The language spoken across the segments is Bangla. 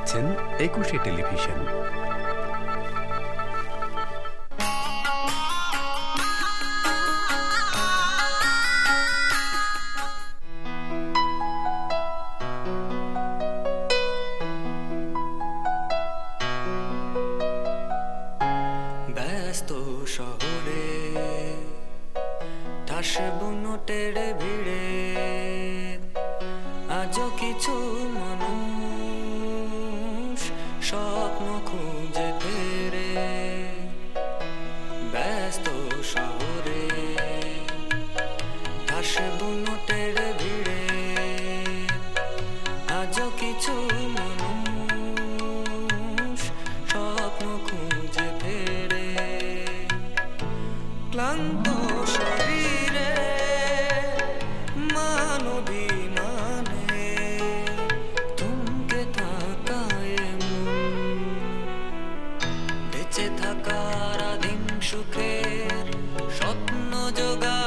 দেখছেন একুশে টেলিভিশন। ব্যস্ত শহরে ঠাস বুনোটের ভিড়ে আজও কিছু মানুষ স্বপ্ন খুঁজে ফেরে। ব্যস্ত শহরে ঠাস বুনোটের ভিড়ে আজও কিছু মানুষ স্বপ্ন খুঁজে ফেরে। ক্লান্ত শরীরে মানবী মানে থমকে থাকায় মন বেঁচে থাকার আদিম সুখের স্বপ্ন জোগায়।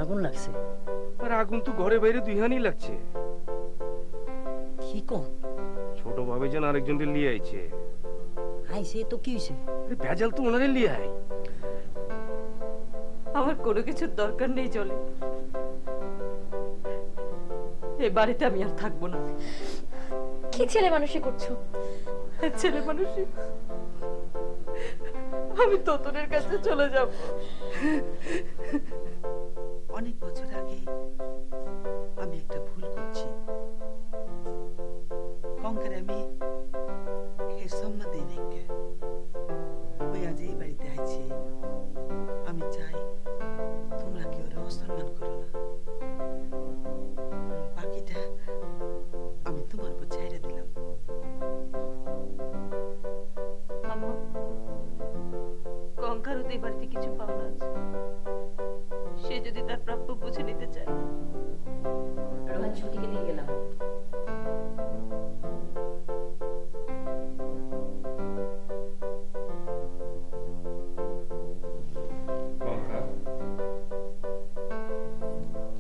আগুন লাগছে আর আগুন তো ঘরে বাইরে দুইহানি লাগছে। কি কোন ছোট ভাবে যেন আরেকজনকে লিয়ে আইছে। আইছে তো কি হইছে? আরে ভেজাল তো ওনারে লিয়ে আই। আমার কোনো কিছুর দরকার নেই চলে, এই বাড়িতে আমি আর থাকবো না। কি ছেলে মানুষই করছো? ছেলে মানুষই আমি তোতনের কাছে চলে যাব। অনেক বছর আগে আমি একটা ভুল করছি। কঙ্কার আমি এর সম্মান দিই নাকি ওই আজ এই বাড়িতে আইছি। আমি চাই তোমরা কেউ ওরা অসম্মান করো না। বাকিটা আমি তোমার উপর ছাইড়ে দিলাম। আম্মা, কঙ্কারও তো এই বাড়িতে কিছু পাওনা আছে, সে যদি তার প্রাপ্য বুঝে নিতে চায়। রোহান ছুটিকে নিয়ে গেলাম।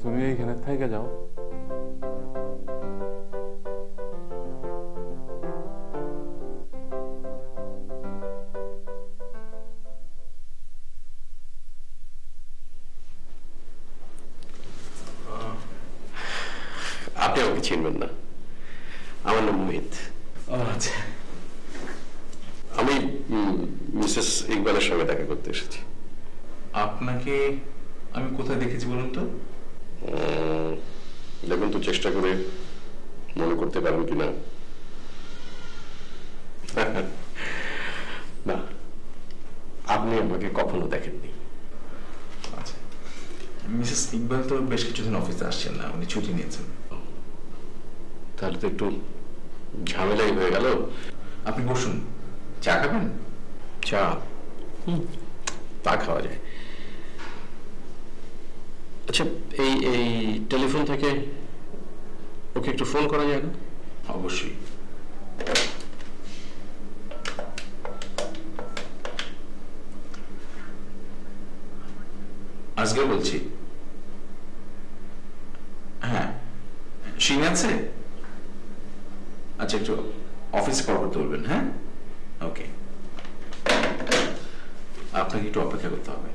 তুমি এইখানে থেকে যাও। আপনি আমাকে চিনবেন না, আমার নাম মোহিত। আচ্ছা, আমি মিসেস ইকবালের সঙ্গে দেখা করতে এসেছি। আপনাকে আমি কোথায় দেখেছি বলুন তো? দেখুন তো চেষ্টা করে মনে করতে পারবেন কিনা। না, আপনি আমাকে কখনো দেখেননি। আচ্ছা, মিসেস ইকবাল তো বেশ কিছুদিন অফিসে আসছেন না, উনি ছুটি নিয়েছেন। তাহলে তো একটু ঝামেলাই হয়ে গেল। আপনি বসুন, চা খাবেন? চা? তা খাওয়া যায়। আচ্ছা, এই এই টেলিফোন থেকে ওকে একটু ফোন করা যায় না? অবশ্যই। আজকে বলছি। হ্যাঁ, সিং আছে? আচ্ছা, একটু অফিসে কল করতে বলবেন। হ্যাঁ, ওকে। আপনাকে একটু অপেক্ষা করতে হবে।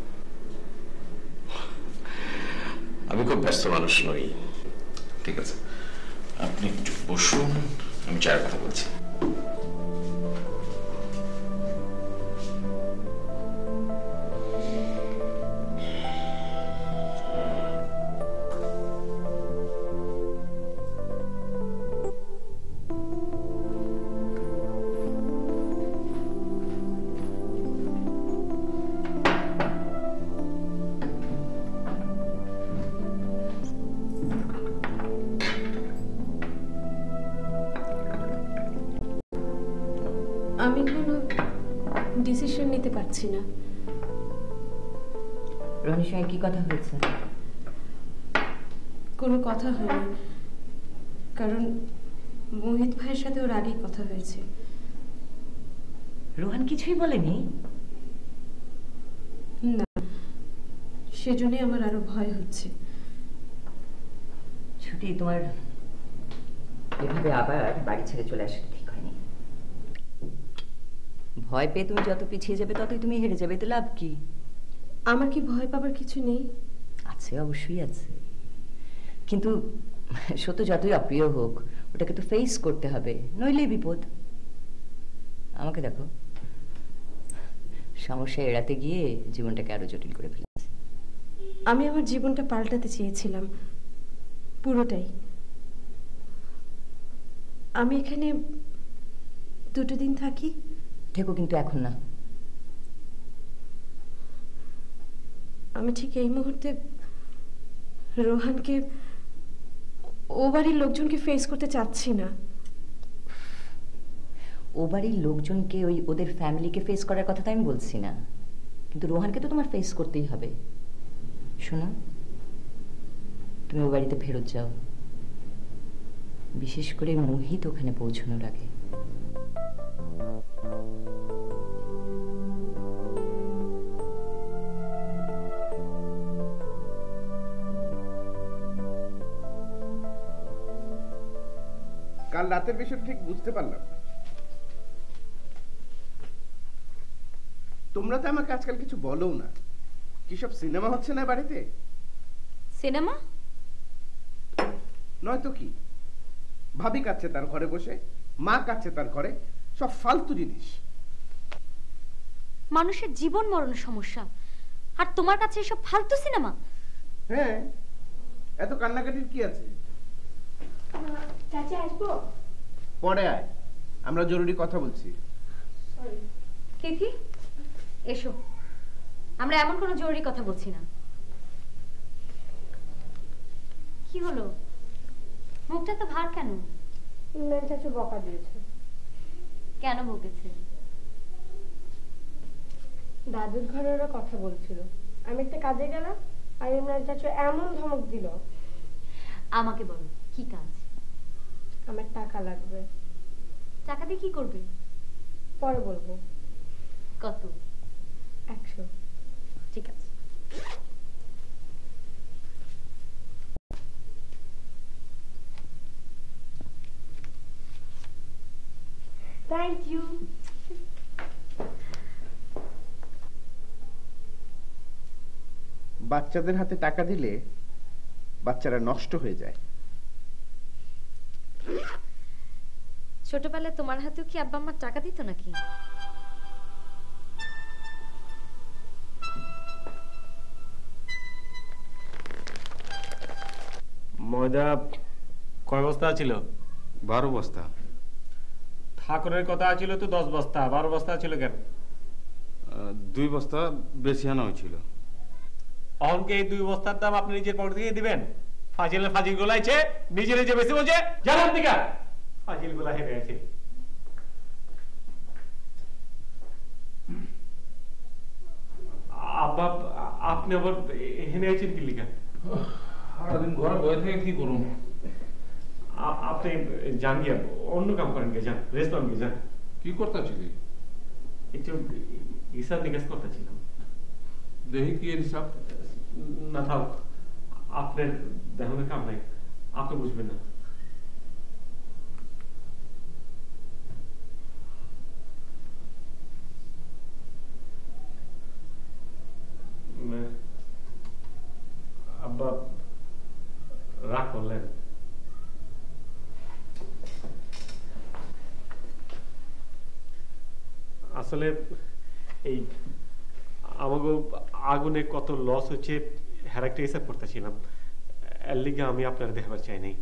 আমি খুব ব্যস্ত মানুষ নই। ঠিক আছে, আপনি একটু বসুন, আমি চায়ের কথা বলছি। আমি কোনো ডিসিশন নিতে পারছি না। রনির সঙ্গে কি কথা হয়েছে? কোনো কথা হয়নি, কারণ মোহিত ভাইয়ের সাথে ওর আগেই কথা হয়েছে। রোহান কিছুই বলেনি? না, সেজন্যই আমার আরো ভয় হচ্ছে। ছুটি, তোমার এভাবে আবার বাড়ি ছেড়ে চলে আসা ঠিক হয়নি। ভয় পেয়ে তুমি যত পিছিয়ে যাবে ততই তুমি হেরে যাবে, তো লাভ কি? আমার কি ভয় পাবার কিছু নেই? আছে, অবশ্যই আছে, কিন্তু সত্য যতই অপ্রিয় হোক ওটাকে তো ফেস করতে হবে, নইলেই বিপদ। আমাকে দেখো, সমস্যা এড়াতে গিয়ে জীবনটাকে আরো জটিল করে ফেলেছে। আমি আমার জীবনটা পাল্টাতে চেয়েছিলাম, পুরোটাই। আমি এখানে 2 দিন থাকি। থেকো, কিন্তু এখন না। আমি ঠিক এই মুহূর্তে রোহানকে, ও বাড়ির লোকজনকে ফেস করতে চাচ্ছি না। ও বাড়ির লোকজনকে, ওদের ফ্যামিলিকে ফেস করার কথা তো আমি বলছি না, কিন্তু রোহানকে তো তোমার ফেস করতেই হবে। শোনো, তুমি ও বাড়িতে ফেরত যাও, বিশেষ করে মোহিত ওখানে পৌঁছানোর আগে। কাল রাতের বিষয় ঠিক বুঝতে পারলাম না। তোমরা তো আমাকে আজকাল কিছু বলো না। কি সব সিনেমা হচ্ছে না বাড়িতে? সিনেমা নয়তো কি, ভাবি কাচ্ছে তার ঘরে বসে, মা কাচ্ছে তার ঘরে, সব ফালতু জিনিস। মানুষের জীবন মরণ সমস্যা, আর তোমার কাছে এসব ফালতু সিনেমা? হ্যাঁ, এত কান্নাকাটির কি আছে? চাচি আসবো? পরে আয়, আমরা জরুরি কথা বলছি। তিথি, এসো, আমরা এমন কোনো জরুরি কথা বলছি না। কি হলো, মুখটা তো ভার কেন? ইমরান চাচু বকা দিয়েছে। কেন বকেছে? দাদুর ঘরে ওরা কথা বলছিল, আমি একটা কাজে গেলাম, আর ইমরান চাচু এমন ধমক দিল। আমাকে বলো, কি কাজ? আমার টাকা লাগবে। টাকা দিয়ে কি করবে? পরে বলবো। কত? 100। ঠিক আছে। Thank you. বাচ্চাদের হাতে টাকা দিলে বাচ্চারা নষ্ট হয়ে যায়। ছোটবেলায় তোমার হাতেও কি আব্বা আম্মা টাকা দিত নাকি? ময়দা কয় বস্তা ছিল? 12 বস্তা। ঠাকুরের কথা ছিল তো 10 বস্তা, 12 বস্তা ছিল কেন? 2 বস্তা বেশি আনা হয়েছিল। অহনকে এই 2 বস্তার দাম আপনি নিজের পকেট থেকে দিবেন? ফাজিলের ফাজিল গোলাইছে, নিজে নিজে বেশি বলছে। জানান দিকা ফাজিল গোলা হেরে আছে। আব্বা, আপনি আবার হেনে আছেন কি লিখা? সারাদিন ঘরে বয়ে থেকে কি করুন? আপনি যান গিয়া অন্য কাম করেন গে, যান রেস্টুরেন্ট গে যান। কি করতেছিলি? একটু হিসাব নিকাশ করতেছিলাম। দেখি কি হিসাব? না থাক, আপনার দেখানোর কাম নাই, আপনি বুঝবেন না। আব্বা রাগ করলেন? আসলে এই আমাকে আগুনে কত লস হচ্ছে হ্যারাকটা হিসাব করতেছিলাম, এর লিগে আমি আপনার দেখাবার চাই নাই।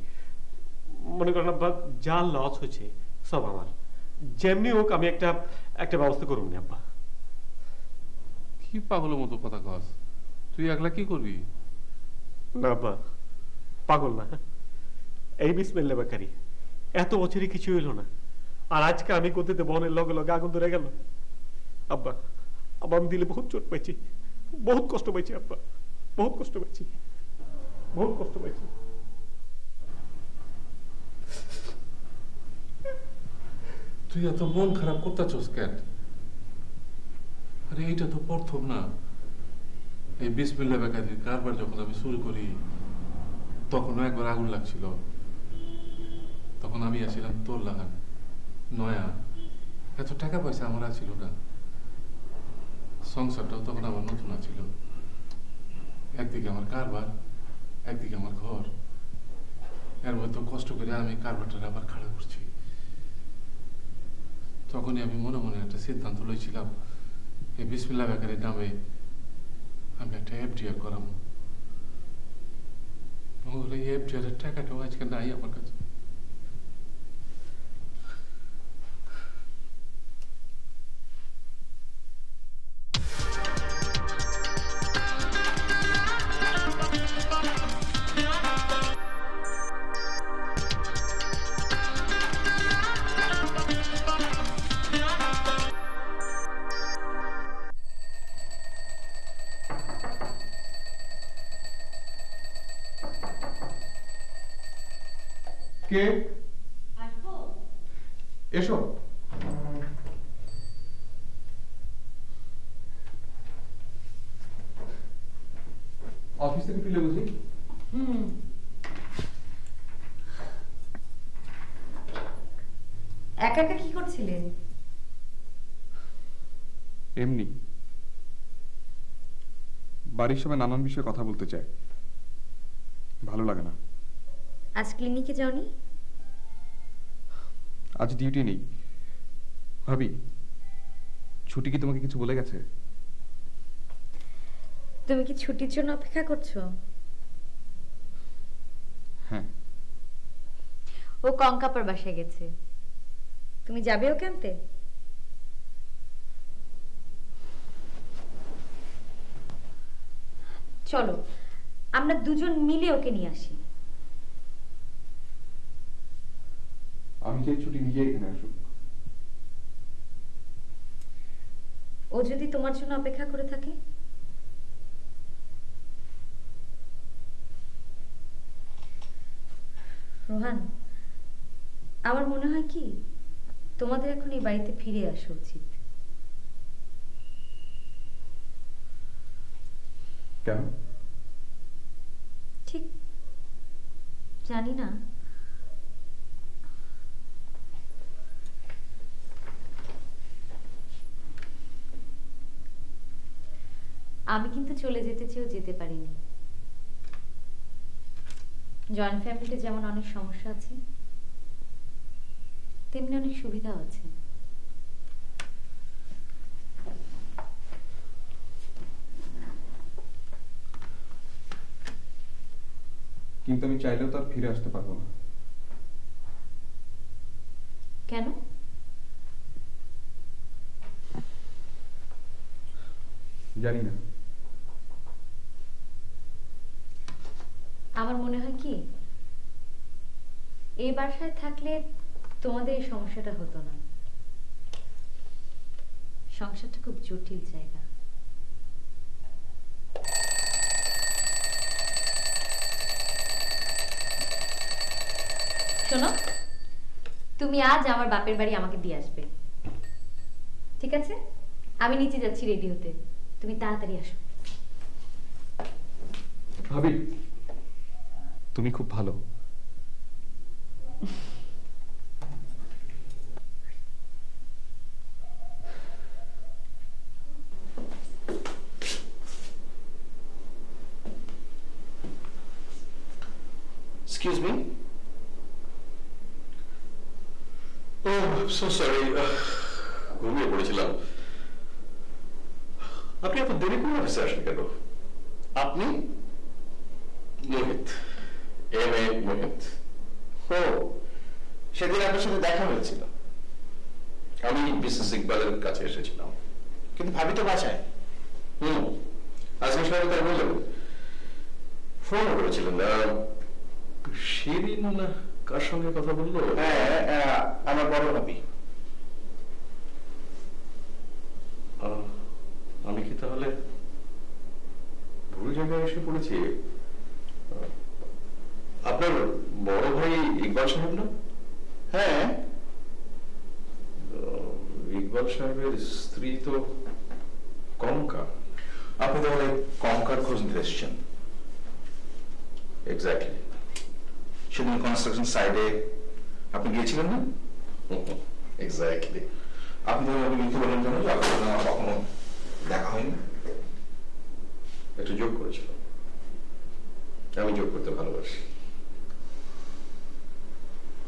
মনে করেন আব্বা, যা লস হচ্ছে সব আমার, যেমনি হোক আমি একটা ব্যবস্থা করুন না আব্বা। কি পাগলের মতো কথা কস? তুই একলা কি করবি? না আব্বা, পাগল না, এই বিসমিল্লাহ বাকারি এত বছরই কিছু হইল না, আর আজকে আমি গতিতে বনের লগে লগে আগুন ধরে গেল। আব্বা, আবার আমি দিলে বহুত চোট পাইছি, বহুত কষ্ট পাইছি আব্বা, বহুত কষ্ট পাইছি, বহুত কষ্ট পাইছি। তুই এত মন খারাপ করতেছস কেন? আরে এইটা তো প্রথম না। এই বিসমিল্লাহ বেকারির কারবার যখন আমি শুরু করি তখনও একবার আগুন লাগছিল, তখন আমি আসছিলাম তোর লাগান নয়া, এত টাকা পয়সা আমার ছিল না, সংসারটাও তখন আমার নতুন ছিল। একদিকে আমার কারবার, একদিকে আমার ঘর, এর মধ্যে কষ্ট করে আমি কারবারটা আবার খাড়া করছি। তখনই আমি মনে মনে একটা সিদ্ধান্ত লইছিলাম, এই বিসমিল্লাহ বেকারির নামে আমি একটা এফডিআর করাবো। এই এফডিআর এর টাকাটাও আজকে নাই আমার কাছে। কে? এসো। অফিস থেকে ফিরলে বুঝি? একা একা কি করছিলে? এমনি বাড়ির সবাই নানান বিষয়ে কথা বলতে চায়, ভালো লাগে না। আজ ক্লিনিকে যাওনি? আজ ডিউটি নেই। ভাবি, ছুটি কি তোমাকে কিছু বলে গেছে? তুমি কি ছুটির জন্য অপেক্ষা করছো? হ্যাঁ। ও কঙ্কাপার বাসায় গেছে, তুমি যাবে ওকে আনতে? চলো আমরা দুজন মিলে ওকে নিয়ে আসি। আমি চাই ছুটি নিজে এখানে আসুক। ও যদি তোমার জন্য অপেক্ষা করে থাকে? রোহান, আমার মনে হয় কি তোমাদের এখন এই বাড়িতে ফিরে আসা উচিত। কেন? ঠিক জানি না, আমি কিন্তু চলে যেতে চেয়েও যেতে পারিনি। জয়েন্ট ফ্যামিলিতে যেমন অনেক সমস্যা আছে, তেমনি অনেক সুবিধাও আছে। কিন্তু আমি চাইলেও তো আর ফিরে আসতে পারবো না। কেন? জানি না। আমার মনে হয় কি এই বাসায় থাকলে তোমাদের এই সমস্যাটা হতো না। সংসারটা খুব জটিল জায়গা। শোনো, তুমি আজ আমার বাপের বাড়ি আমাকে দিয়ে আসবে, ঠিক আছে? আমি নিচে যাচ্ছি রেডি হতে, তুমি তাড়াতাড়ি আসো। ভাবি, তুমি খুব ভালো। Excuse me? Oh, I'm so sorry. ঘুমিয়ে পড়েছিলাম। আপনি এত দেরি করে অফিসে আসেন কেন? আপনি? মোহিত, এম.এ. মোহিত। ও, সেদিন আপনার সাথে দেখা হয়েছিল। আমি মিসেস ইকবালের কাছে এসেছিলাম, কিন্তু ভাবি তো বাসায়। আজকে সবাই তাই বললেন, ফোন করেছিলেন। শিরিন কার সঙ্গে কথা বললো? হ্যাঁ, আমার বড় ভাবি। আমি কি তাহলে ভুল জায়গায় এসে পড়েছি? আপনার বড় ভাই ইকবাল সাহেব না? হ্যাঁ, ইকবাল সাহেবের স্ত্রী তো কঙ্কা। আপনি তাহলে কঙ্কার খোঁজ নিতে এসেছেন? এক্স্যাক্টলি। সেদিন কনস্ট্রাকশন সাইডে আপনি গিয়েছিলেন না? এক্স্যাক্টলি। আপনি তাহলে আমি লিখতে বললেন কেন যে আপনার সাথে আমার কখনো দেখা হয়নি? একটু যোগ করেছিল। আমি যোগ করতে ভালোবাসি।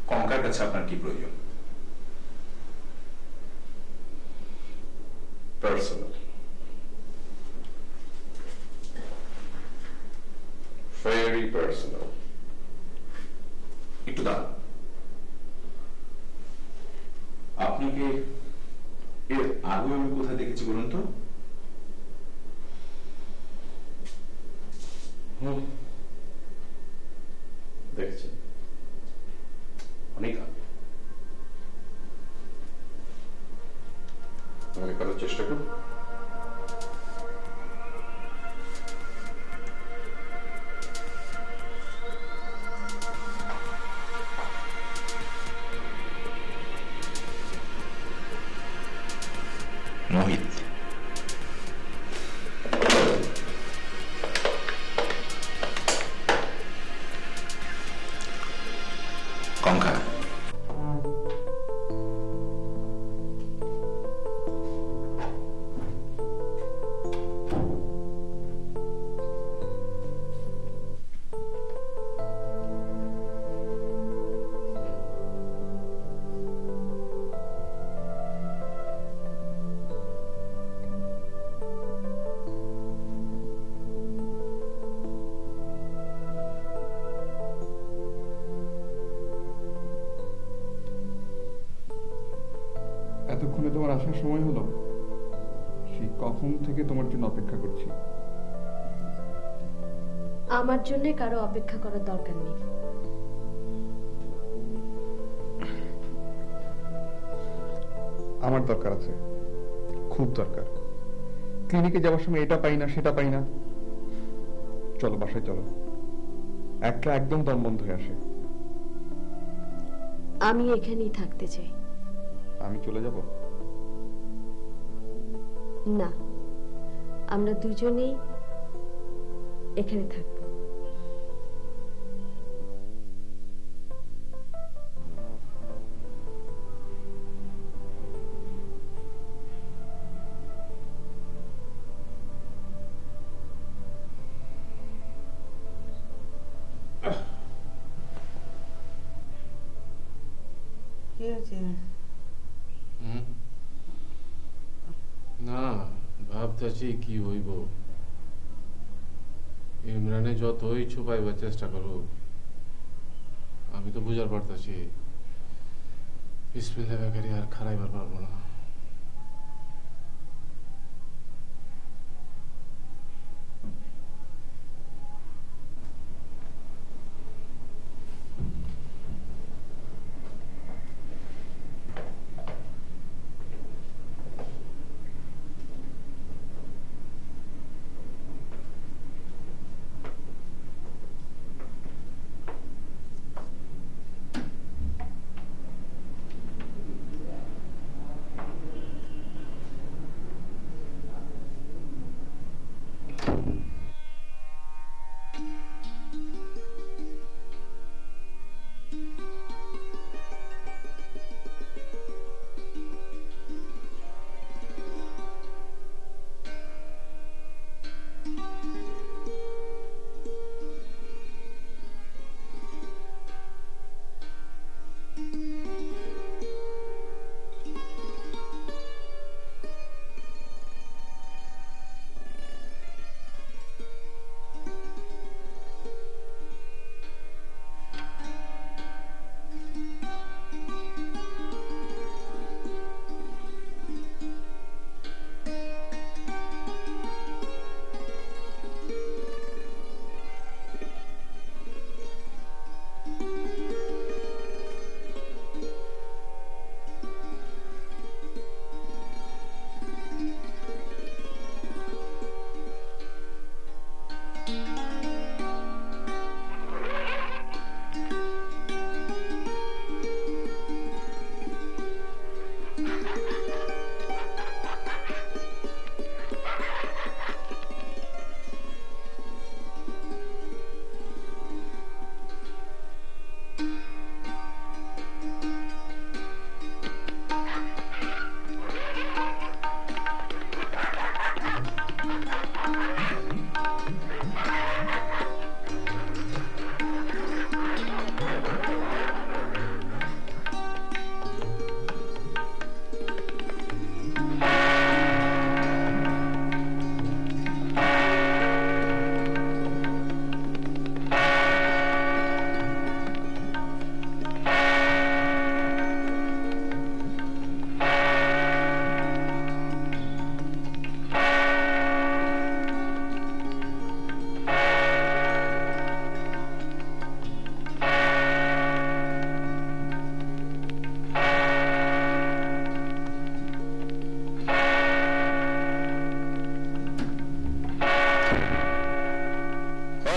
কঙ্কার কাছে আপনার কি প্রয়োজন? Personal, very personal. একটু দাঁড়ান। আপনাকে এর আগে আমি কোথায় দেখেছি বলুন তো? দেখেছেন অনেক আগে। আমাকে করার চেষ্টা করুন। মোহিত। কঙ্কা। এতক্ষণে তোমার আসার সময় হলো? সেই কখন থেকে তোমার জন্য অপেক্ষা করছি। আমার জন্য কারো অপেক্ষা করার দরকার নেই। আমার দরকার আছে, খুব দরকার। ক্লিনিকে যাওয়ার সময় এটা পাই না সেটা পাই না। চলো বাসায় চলো, একলা একদম দম বন্ধ হয়ে আসে। আমি এখানেই থাকতে চাই। আমি চলে যাব না, আমরা দুজনেই এখানে থাকবো। কি হয়েছে? না, ভাবতেছি কি হইব। ইমরানে যতই ছুপাইবার চেষ্টা করুক, আমি তো বুঝার পারতাছি বিসমিল্লাহ বেকারি আর খারাইবার পারবো না।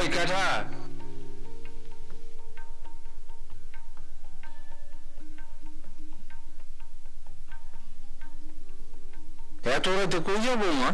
ওই কাঠা এত রাতে কই যাবো মা?